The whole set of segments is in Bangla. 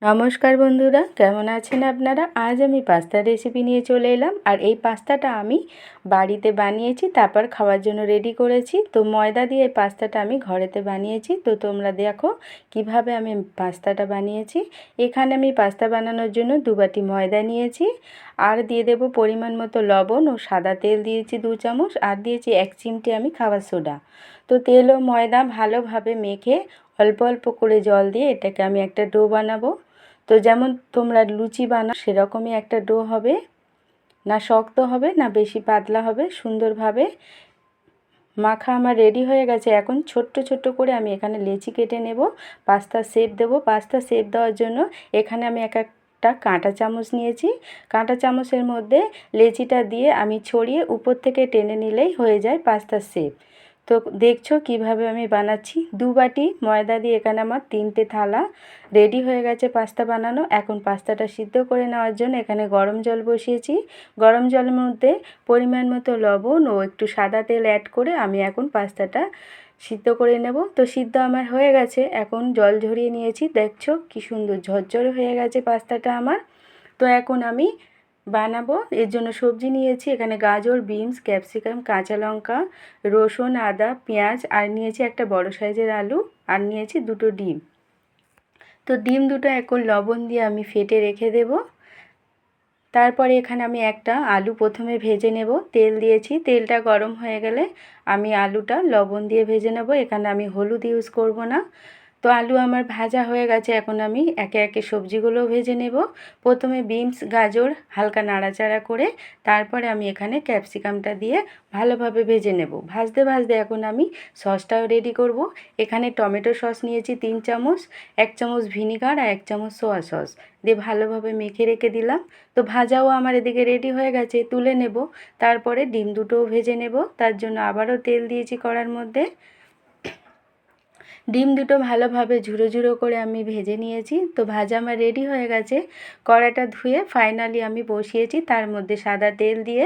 নমস্কার বন্ধুরা, কেমন আছেন আপনারা? আজ আমি পাস্তার রেসিপি নিয়ে চলে এলাম। আর এই পাস্তাটা আমি বাড়িতে বানিয়েছি, তারপর খাওয়ার জন্য রেডি করেছি। তো ময়দা দিয়ে এই পাস্তাটা আমি ঘরেতে বানিয়েছি। তো তোমরা দেখো কিভাবে আমি পাস্তাটা বানিয়েছি। এখানে আমি পাস্তা বানানোর জন্য 2 বাটি ময়দা নিয়েছি, আর দিয়ে দেব পরিমাণ মতো লবণ ও সাদা তেল দিয়েছি 2 চামচ, আর দিয়েছি 1 চিমটি আমি খাবার সোডা। তো তেল ও ময়দা ভালোভাবে মেখে অল্প অল্প করে জল দিয়ে এটাকে আমি একটা ডো বানাবো। তো যেমন তোমরা লুচি বানাও সেরকমই একটা ডো হবে, না শক্ত হবে না বেশি পাতলা হবে। সুন্দরভাবে মাখা আমার রেডি হয়ে গেছে। এখন ছোট্ট ছোট্ট করে আমি এখানে লেচি কেটে নেব, পাস্তা শেপ দেব। পাস্তা শেপ দেওয়ার জন্য এখানে আমি একটা কাঁটা চামচ নিয়েছি। কাঁটা চামচের মধ্যে লেচিটা দিয়ে আমি ছড়িয়ে উপর থেকে টেনে নিলেই হয়ে যায় পাস্তার শেপ। তো দেখছো কিভাবে আমি বানাচ্ছি। 2 বাটি ময়দা দিয়ে এখানে আমার 3টে থালা রেডি হয়ে গেছে পাস্তা বানানো। এখন পাস্তাটা সিদ্ধ করে নেওয়ার জন্য এখানে গরম জল বসিয়েছি। গরম জলের মধ্যে পরিমাণ মতো লবণ ও একটু সাদা তেল অ্যাড করে আমি এখন পাস্তাটা সিদ্ধ করে নেব। তো সিদ্ধ আমার হয়ে গেছে, এখন জল ঝরিয়ে নিয়েছি। দেখছো কি সুন্দর ঝরঝরে হয়ে গেছে পাস্তাটা আমার। তো এখন আমি বানাবো। এর জন্য সবজি নিয়েছি এখানে গাজর, বিনস, ক্যাপসিকাম, কাঁচা লঙ্কা, রসুন, আদা, পেঁয়াজ, আর নিয়েছি একটা বড় সাইজের আলু, আর নিয়েছি 2টো ডিম। তো ডিম দুটো এখন লবণ দিয়ে আমি ফেটে রেখে দেব। তারপরে এখানে আমি একটা আলু প্রথমে ভেজে নেব। তেল দিয়েছি, তেলটা গরম হয়ে গেলে আমি আলুটা লবণ দিয়ে ভেজে নেব। এখানে আমি হলুদ ইউজ করব না। তো আলু আমার ভাজা হয়ে গেছে, এখন আমি একে একে সবজিগুলো ভেজে নেব। প্রথমে বিনস, গাজর হালকা নাড়াচাড়া করে তারপরে আমি এখানে ক্যাপসিকামটা দিয়ে ভালোভাবে ভেজে নেব। ভাজতে ভাজতে এখন আমি সসটাও রেডি করব। এখানে টমেটো সস নিয়েছি 3 চামচ, 1 চামচ ভিনিগার আর 1 চামচ সোয়া সস দিয়ে ভালোভাবে মেখে রেখে দিলাম। তো ভাজাও আমার এদিকে রেডি হয়ে গেছে, তুলে নেব। তারপরে ডিম দুটোও ভেজে নেব। তার জন্য আবারও তেল দিয়েছি কড়ার মধ্যে। ডিম দুটো ভালোভাবে ঝুরো ঝুরো করে আমি ভেজে নিয়েছি। তো ভাজা আমার রেডি হয়ে গেছে। কড়াটা ধুয়ে ফাইনালি আমি বসিয়েছি, তার মধ্যে সাদা তেল দিয়ে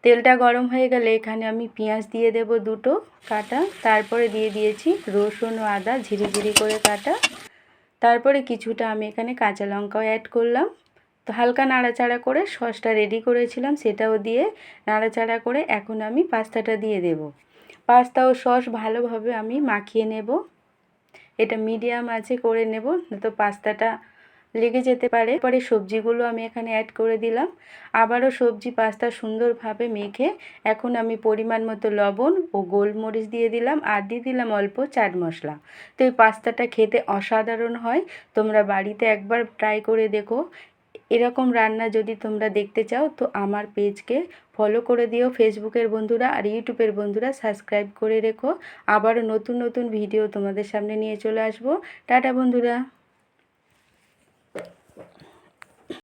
তেলটা গরম হয়ে গেলে এখানে আমি পেঁয়াজ দিয়ে দেব 2টো কাটা, তারপরে দিয়ে দিয়েছি রসুন ও আদা ঝিরিঝিরি করে কাটা, তারপরে কিছুটা আমি এখানে কাঁচা লঙ্কাও অ্যাড করলাম। তো হালকা নাড়াচাড়া করে সসটা রেডি করেছিলাম সেটাও দিয়ে নাড়াচাড়া করে এখন আমি পাস্তাটা দিয়ে দেব। পাস্তা ও সস ভালোভাবে আমি মাখিয়ে নেব। এটা মিডিয়াম আঁচে করে নেব, তো পাস্তাটা লেগে যেতে পারে। পরে সবজিগুলো আমি এখানে অ্যাড করে দিলাম। আবারও সবজি পাস্তা সুন্দরভাবে মেখে এখন আমি পরিমাণ মতো লবণ ও গোলমরিচ দিয়ে দিলাম, আর দিয়ে দিলাম অল্প চাট মশলা। তো এই পাস্তাটা খেতে অসাধারণ হয়, তোমরা বাড়িতে একবার ট্রাই করে দেখো। এরকম রান্না যদি তোমরা দেখতে চাও তো আমার পেজকে ফলো করে দিও, ফেসবুকের বন্ধুরা, আর ইউটিউবের বন্ধুরা সাবস্ক্রাইব করে রেখো। আবারও নতুন নতুন ভিডিও তোমাদের সামনে নিয়ে চলে আসবো। টাটা বন্ধুরা।